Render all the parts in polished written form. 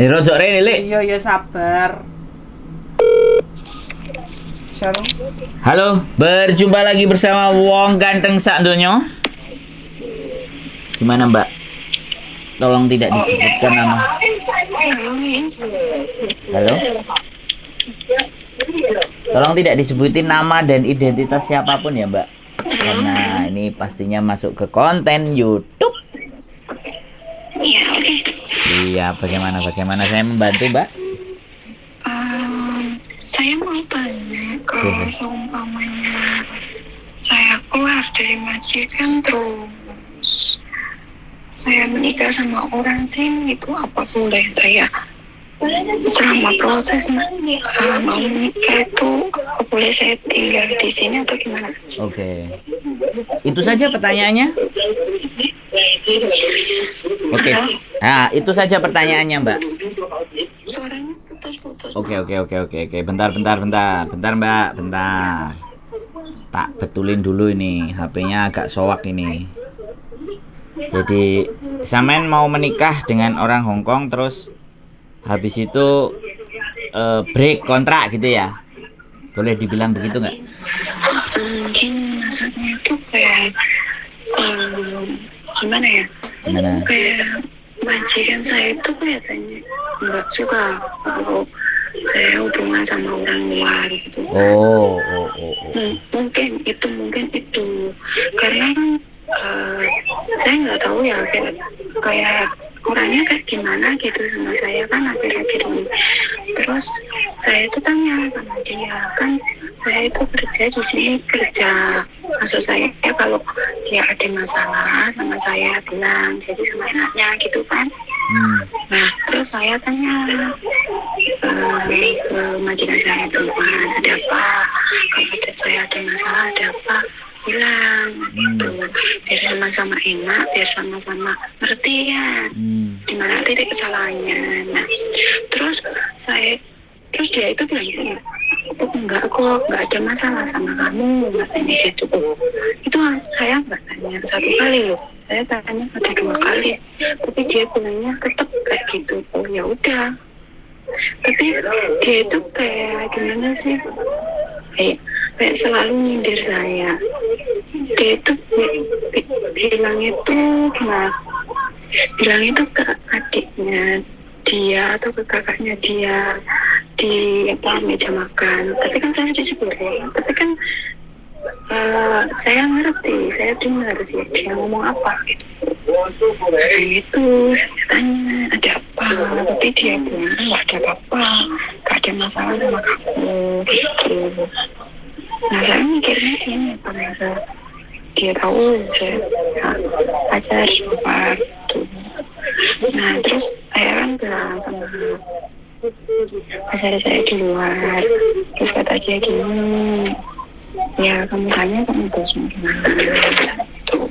Rojok rene, Lek. Iya ya sabar. Shalom. Halo, berjumpa lagi bersama Wong Ganteng sak donya. Gimana, Mbak? Tolong tidak disebutkan nama. Halo? Tolong tidak disebutin nama dan identitas siapapun ya, Mbak. Karena ini pastinya masuk ke konten YouTube. Iya, oke. Siap, bagaimana saya membantu, Mbak? Saya mau tanya, kalau seumpamanya saya keluar dari majikan terus saya menikah sama orang sini, itu apa boleh saya selama proses mau menikah itu apa boleh saya tinggal di sini atau gimana? Oke. Itu saja pertanyaannya? Oke. Nah, itu saja pertanyaannya, Mbak. Suaranya putus-putus. Oke. Bentar, Mbak. Bentar. Tak betulin dulu ini. HP-nya agak soak ini. Jadi, sampean mau menikah dengan orang Hong Kong terus habis itu break kontrak gitu ya? Boleh dibilang begitu nggak? Mungkin maksudnya itu kayak gimana ya? Gimana? Kayak majikan saya itu kelihatannya nggak suka kalau saya hubungan sama orang luar gitu. Oh. Mungkin itu karena kan saya nggak tahu ya kayak orangnya kayak gimana gitu sama saya kan akhir-akhir ini. Terus saya itu tanya sama dia, kan saya itu kerja di sini maksud saya ya kalau dia ada masalah sama saya bilang, jadi sama enaknya gitu kan. Nah terus saya tanya ke majikan saya perempuan, ada apa, kalau saya ada masalah ada apa, bilang gitu, biar sama-sama enak, biar sama-sama ngerti kan di mana titik kesalahannya. Nah terus dia itu bilang gini, oh enggak kok, enggak ada masalah sama kamu, katanya gitu. Itu saya enggak tanya satu kali loh, saya tanya ada 2 kali, tapi dia bilangnya tetap kayak gitu. Oh ya udah, tapi dia itu kayak gimana sih, kayak selalu nyindir saya. Dia itu bilang itu ke adiknya dia atau ke kakaknya dia di meja makan. Tapi kan saya disuruh, tapi kan saya ngerti, saya dengar sih dia ngomong apa gitu. Nah itu saya tanya ada apa, tapi dia bilang nggak ada apa-apa, nggak ada masalah sama kamu gitu. Nah saya mikirnya ini apa, dia tahu saya pacar luar gitu. Nah terus saya kan bilang sama pacar saya di luar, terus kata dia gini, ya kamu tanya sama bosmu gimana gitu.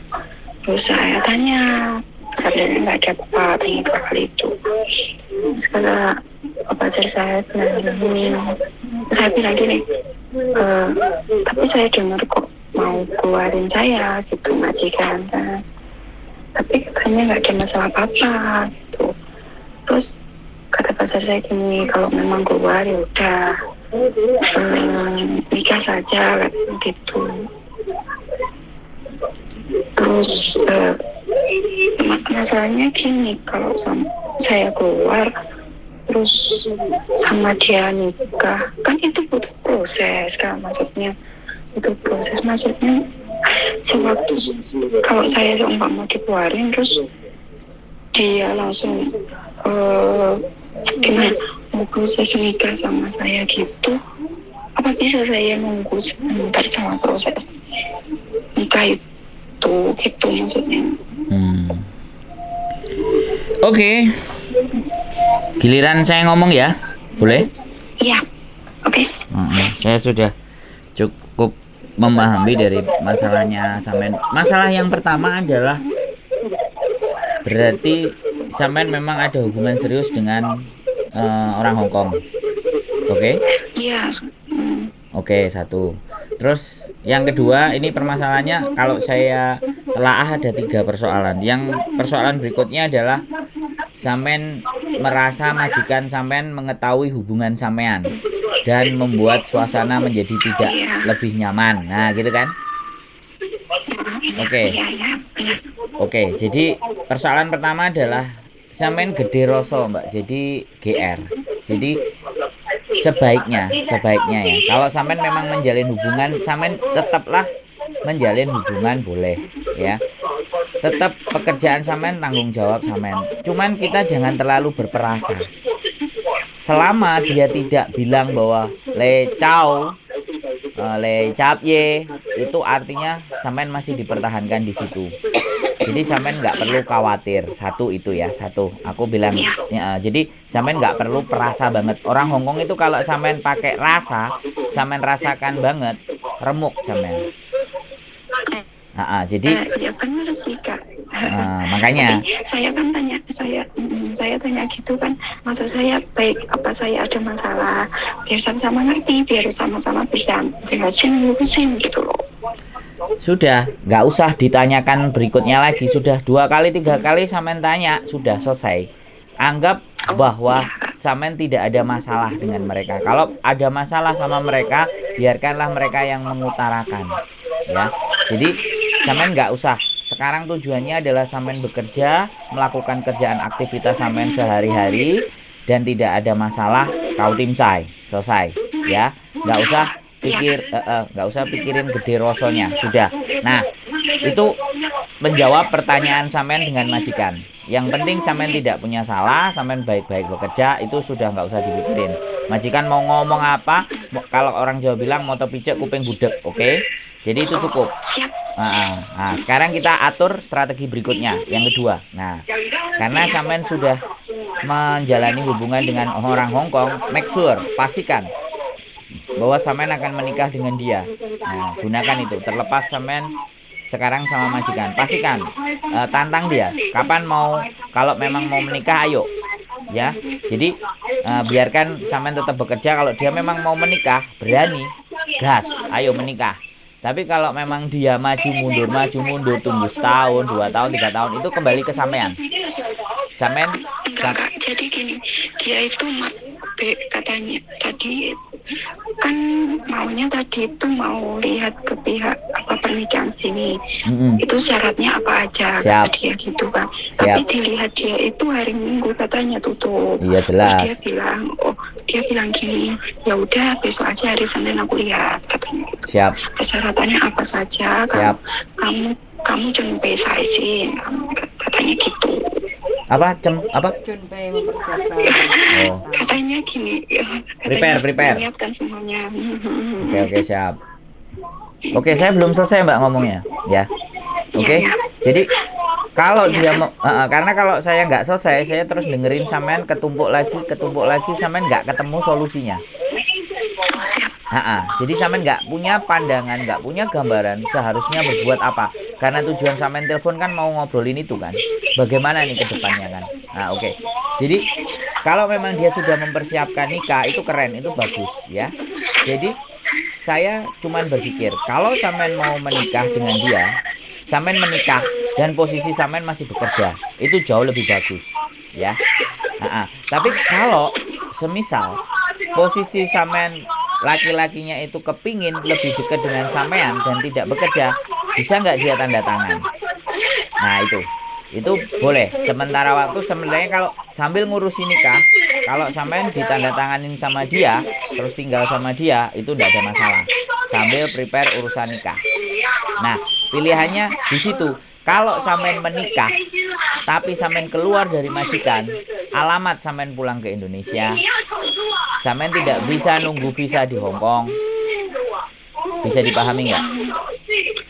Terus saya tanya, katanya nggak ada apa-apa, tanya 2 kali itu. Terus kata pacar saya bilang gini, tapi saya dengar kok mau keluarin saya gitu majikan kan, tapi katanya nggak ada masalah apa-apa gitu. Terus kata pacar saya gini, kalau memang keluar ya udah nikah saja gitu. Terus masalahnya gini, kalau saya keluar terus sama dia nikah kan itu butuh proses kan, maksudnya itu proses, maksudnya sewaktu kalau saya seumpama dikeluarin terus dia langsung gimana mau proses nikah sama saya gitu, apa bisa saya nunggu sebentar sama proses nikah itu gitu maksudnya. Oke. Giliran saya ngomong ya, boleh? Iya, oke. Saya sudah cukup memahami dari masalahnya sampean. Masalah yang pertama adalah berarti sampean memang ada hubungan serius dengan orang Hong Kong. Oke? Iya. Oke, 1. Terus yang kedua, ini permasalahannya kalau saya telaah ada 3 persoalan. Yang persoalan berikutnya adalah sampean merasa majikan sampean mengetahui hubungan sampean dan membuat suasana menjadi tidak lebih nyaman. Nah, gitu kan? Oke. Iya, iya, benar. Oke, jadi persoalan pertama adalah sampean gede rasa, Mbak. Jadi GR. Jadi sebaiknya ya. Kalau sampean memang menjalin hubungan, sampean tetaplah menjalin hubungan boleh, ya. Tetap pekerjaan sampean, tanggung jawab sampean. Cuman kita jangan terlalu berperasa. Selama dia tidak bilang bahwa le cao, le cap ye, itu artinya sampean masih dipertahankan di situ. Jadi sampean nggak perlu khawatir. Satu itu ya, satu. Aku bilang, ya, jadi sampean nggak perlu perasa banget. Orang Hongkong itu kalau sampean pakai rasa, sampean rasakan banget, remuk sampean. Jadi ya benar sih Kak. makanya Saya kan tanya, saya tanya gitu kan, maksud saya baik apa saya ada masalah, biar sama-sama ngerti, biar sama-sama bisa jelasin, ngurusin gitu loh. sudah, nggak usah ditanyakan berikutnya lagi. Sudah 2 kali 3 kali sampean tanya, sudah selesai. Anggap bahwa sampean tidak ada masalah dengan mereka. Kalau ada masalah sama mereka, biarkanlah mereka yang mengutarakan, ya. Jadi sampean nggak usah. Sekarang tujuannya adalah sampean bekerja, melakukan kerjaan aktivitas sampean sehari-hari, dan tidak ada masalah, kau timsai, selesai, ya. Nggak usah pikirin gede rosonya, sudah. Nah, itu menjawab pertanyaan sampean dengan majikan. Yang penting sampean tidak punya salah, sampean baik-baik bekerja, itu sudah nggak usah dipikirin. Majikan mau ngomong apa, kalau orang Jawa bilang moto pijak kuping budek, oke? Jadi itu cukup. Nah, sekarang kita atur strategi berikutnya, yang kedua. Nah, karena sampean sudah menjalani hubungan dengan orang Hongkong, make sure, pastikan bahwa sampean akan menikah dengan dia. Nah, gunakan itu. Terlepas sampean sekarang sama majikan, pastikan tantang dia. Kapan mau, kalau memang mau menikah, ayo, ya. Jadi biarkan sampean tetap bekerja. Kalau dia memang mau menikah, berani, gas, ayo menikah. Tapi kalau memang dia maju mundur, tunggu setahun, 2 tahun, 3 tahun, itu kembali ke sampean. Jadi gini, dia itu katanya tadi kan maunya tadi itu mau lihat ke pihak apa pernikahan sini. Itu syaratnya apa aja, kata dia gitu kan. Tapi dilihat dia itu hari Minggu katanya tutup. Iya, jelas. Terus dia bilang gini, ya udah besok aja hari Senin aku lihat, katanya gitu. Siap. Persyaratannya apa saja, kamu junpei saisin, katanya gitu. Apa? Junpei mempersiapkan. Katanya gini, prepare. menyiapkan semuanya. Oke, siap. Oke, saya belum selesai Mbak ngomongnya, ya. Oke. Jadi kalau dia karena kalau saya nggak selesai, saya terus dengerin sampean ketumpuk lagi, sampean nggak ketemu solusinya. Jadi sampean nggak punya pandangan, nggak punya gambaran seharusnya berbuat apa. Karena tujuan sampean telepon kan mau ngobrolin itu kan. Bagaimana nih ke depannya kan. Nah, oke. Jadi kalau memang dia sudah mempersiapkan nikah, itu keren, itu bagus, ya. Jadi saya cuman berpikir, kalau sampean mau menikah dengan dia, sampean menikah dan posisi sampean masih bekerja, itu jauh lebih bagus, ya. Tapi kalau semisal posisi sampean laki-lakinya itu kepingin lebih dekat dengan sampean dan tidak bekerja, bisa nggak dia tanda tangan? Nah, itu boleh. Sementara waktu sebenarnya kalau sambil ngurusin nikah, kalau sampean ditandatanganin sama dia, terus tinggal sama dia, itu nggak ada masalah. Sambil prepare urusan nikah. Nah, pilihannya di situ. Kalau sampean menikah, tapi sampean keluar dari majikan, alamat sampean pulang ke Indonesia, sampean tidak bisa nunggu visa di Hongkong. Bisa dipahami nggak?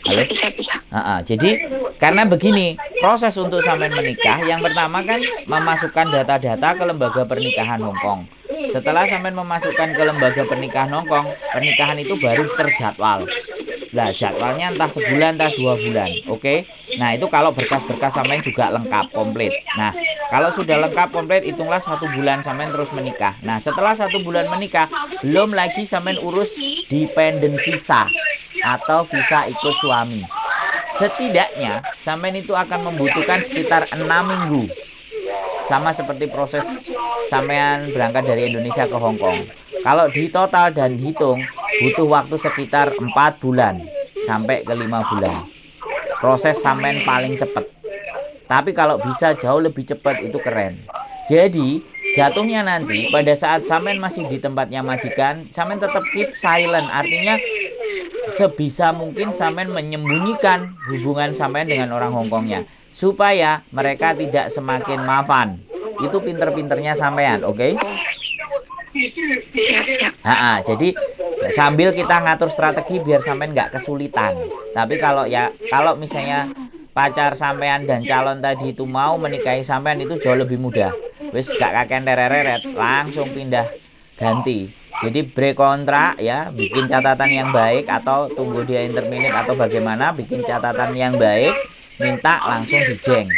Halo? Bisa. Jadi karena begini, proses untuk sampean menikah, yang pertama kan memasukkan data-data ke lembaga pernikahan Hongkong. Setelah sampean memasukkan ke lembaga pernikahan Hongkong, pernikahan itu baru terjadwal. Lah, jadwalnya entah sebulan, entah 2 bulan. Oke. Nah, itu kalau berkas-berkas sampean juga lengkap, komplit. Nah, kalau sudah lengkap, komplit, hitunglah 1 bulan sampean terus menikah. Nah, setelah 1 bulan menikah, belum lagi sampean urus dependent visa atau visa ikut suami. Setidaknya sampean itu akan membutuhkan sekitar 6 minggu sama seperti proses sampean berangkat dari Indonesia ke Hong Kong. Kalau di total dan hitung butuh waktu sekitar 4 bulan sampai ke 5 bulan. Proses sampean paling cepat. Tapi kalau bisa jauh lebih cepat itu keren. Jadi jatuhnya nanti pada saat sampean masih di tempatnya majikan, sampean tetap keep silent. Artinya sebisa mungkin sampean menyembunyikan hubungan sampean dengan orang Hongkongnya supaya mereka tidak semakin mapan. Itu pinter-pinternya sampean, oke? Siap. Jadi sambil kita ngatur strategi biar sampean nggak kesulitan. Tapi kalau misalnya pacar sampean dan calon tadi itu mau menikahi sampean itu jauh lebih mudah. Wis gak kakean tereret, langsung pindah ganti. Jadi break kontrak ya, bikin catatan yang baik atau tunggu dia interminate atau bagaimana, bikin catatan yang baik, minta langsung dijeng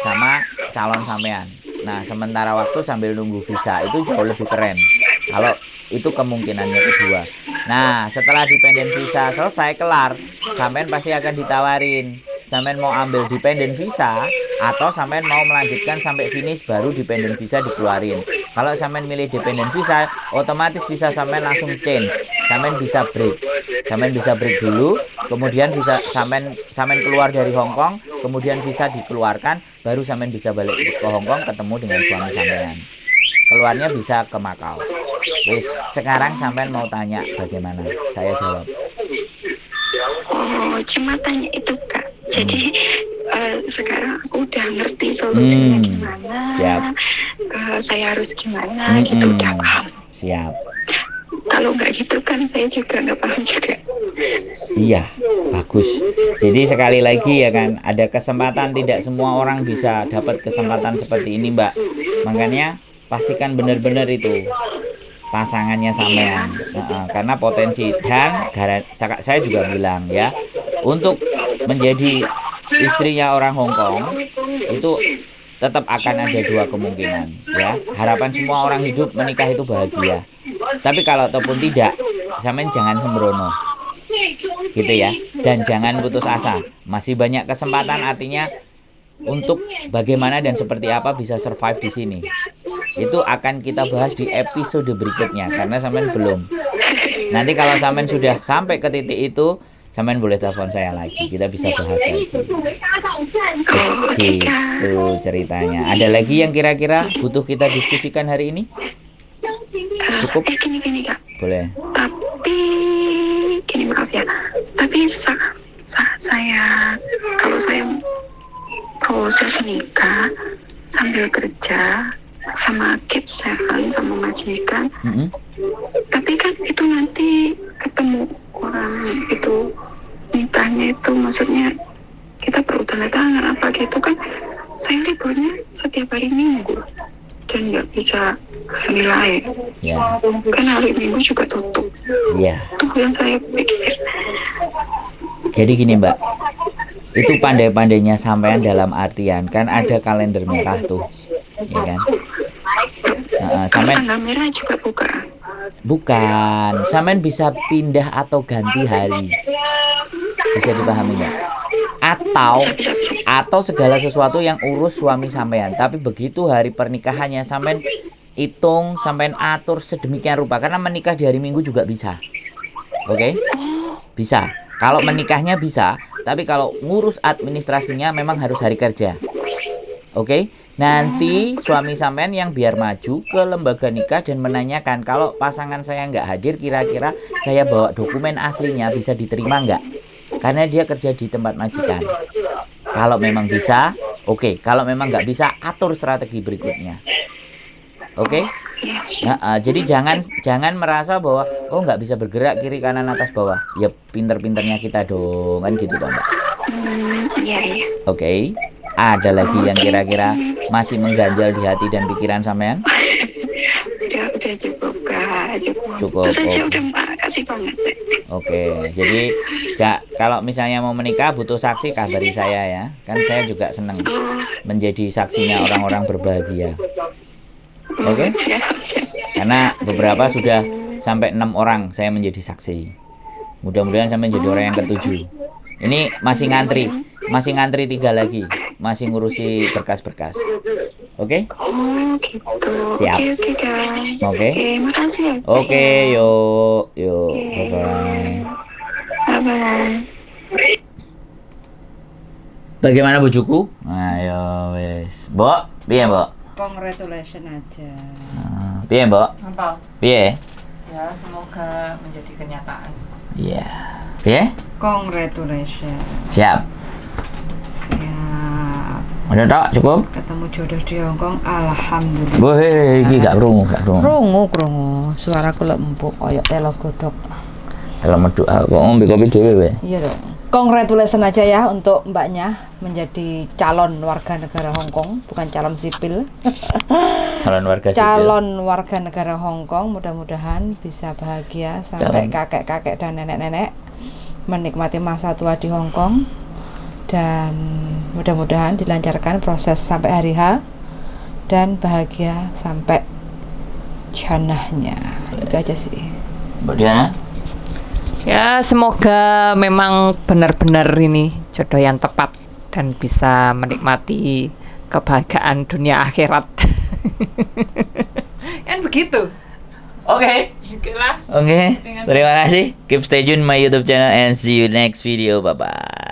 sama calon sampean. Nah, sementara waktu sambil nunggu visa itu jauh lebih keren. Kalau itu kemungkinannya kedua. Nah, setelah dependent visa selesai kelar, sampean pasti akan ditawarin. Sampean mau ambil dependent visa atau sampean mau melanjutkan sampai finish baru dependent visa dikeluarin. Kalau sampean milih dependent visa, otomatis visa sampean langsung change. Sampean bisa break. Sampean bisa break dulu, kemudian bisa sampean keluar dari Hong Kong, kemudian visa dikeluarkan, baru sampean bisa balik ke Hong Kong ketemu dengan suami sampean. Keluarnya bisa ke Makau. Wis, sekarang sampean mau tanya bagaimana? Saya jawab. Oh, cuma tanya itu Kak. Jadi sekarang aku udah ngerti solusinya gimana. Siap. Saya harus gimana gitu udah paham. Siap. Kalau nggak gitu kan saya juga nggak paham juga. Iya, bagus. Jadi sekali lagi ya kan, ada kesempatan, tidak semua orang bisa dapat kesempatan seperti ini, Mbak. Makanya pastikan benar-benar itu pasangannya sampean. Karena potensi dan saya juga bilang ya, untuk menjadi istrinya orang Hong Kong itu tetap akan ada dua kemungkinan ya. Harapan semua orang hidup menikah itu bahagia. Tapi kalau ataupun tidak, sampean jangan sembrono. Gitu ya. Dan jangan putus asa. Masih banyak kesempatan, artinya untuk bagaimana dan seperti apa bisa survive di sini. Itu akan kita bahas di episode berikutnya karena sampean belum. Nanti kalau sampean sudah sampai ke titik itu, sampean boleh telepon saya lagi. Kita bisa bahas lagi. Begitu ceritanya. Ada lagi yang kira-kira butuh kita diskusikan hari ini? Cukup? Gini Kak. Boleh. Tapi gini, maaf ya. Tapi saat saya proses nikah sambil kerja sama Kipsehan sama majikan, tapi kan itu nanti ketemu orang itu nikahnya itu, maksudnya kita perlu tanda tangan apa gitu kan. Saya liburnya setiap hari Minggu dan nggak bisa hari lain Ya. kan, hari Minggu juga tutup. Ya. Itu yang saya pikir. Jadi gini Mbak, itu pandai-pandainya sampean dalam artian kan ada kalender merah tuh, ya kan? Sampean tanggal merah juga bukan, sampean bisa pindah atau ganti hari, bisa dipahami nggak? Atau segala sesuatu yang urus suami sampean, tapi begitu hari pernikahannya sampean hitung, sampean atur sedemikian rupa, karena menikah di hari Minggu juga bisa, oke? Bisa. Kalau menikahnya bisa, tapi kalau ngurus administrasinya memang harus hari kerja. Oke? Nanti suami sampean yang biar maju ke lembaga nikah dan menanyakan, kalau pasangan saya nggak hadir, kira-kira saya bawa dokumen aslinya bisa diterima nggak? Karena dia kerja di tempat majikan. Kalau memang bisa, oke. Kalau memang nggak bisa, atur strategi berikutnya. Oke? Jadi jangan merasa bahwa nggak bisa bergerak kiri kanan atas bawah. Ya pinter-pinternya kita dong, kan gitu toh Mbak. Iya. Oke. Ada lagi yang kira-kira masih mengganjal di hati dan pikiran sampean? Udah cukup Kak, Cukup. Itu saja udah makasih banget. Oke. Jadi kalau misalnya mau menikah butuh saksi, kabari saya ya. Kan saya juga senang menjadi saksinya orang-orang berbahagia. Oke? Karena beberapa sudah sampai 6 orang saya menjadi saksi. Mudah-mudahan saya menjadi orang yang ke-7. Ini masih ngantri 3 lagi. masih ngurusi berkas-berkas. Oke? Oh gitu. Siap. Oke guys. Oke. Makasih ya. Oke, yuk, bye bye. Bye bye. Bagaimana bujuku? Ayo wes. Mbok, piye, Mbok? Congratulations aja. Piye, Mbok? Apa? Piye? Ya, semoga menjadi kenyataan. Iya. Piye? Congratulations. Siap. Siap. Udah tok, cukup? Ketemu jodoh di Hongkong, alhamdulillah. Boh, iki gak krungu. Krungu. Suaraku lek empuk koyo telo godhog. Kalau meduk kok ngombe kopi dhewe wae. Iya dong. Congratulations aja ya untuk mbaknya menjadi calon warga negara Hongkong, bukan calon sipil. Calon warga sipil. Calon warga negara Hongkong, mudah-mudahan bisa bahagia sampai kakek-kakek dan nenek-nenek menikmati masa tua di Hongkong, dan mudah-mudahan dilancarkan proses sampai hari H dan bahagia sampai jannahnya. Itu aja sih. Mbak Diana? Ya, semoga memang benar-benar ini jodoh yang tepat dan bisa menikmati kebahagiaan dunia akhirat. Kan begitu. Oke. Oke lah. Oke. Terima kasih. Keep stay tune my YouTube channel and see you next video. Bye bye.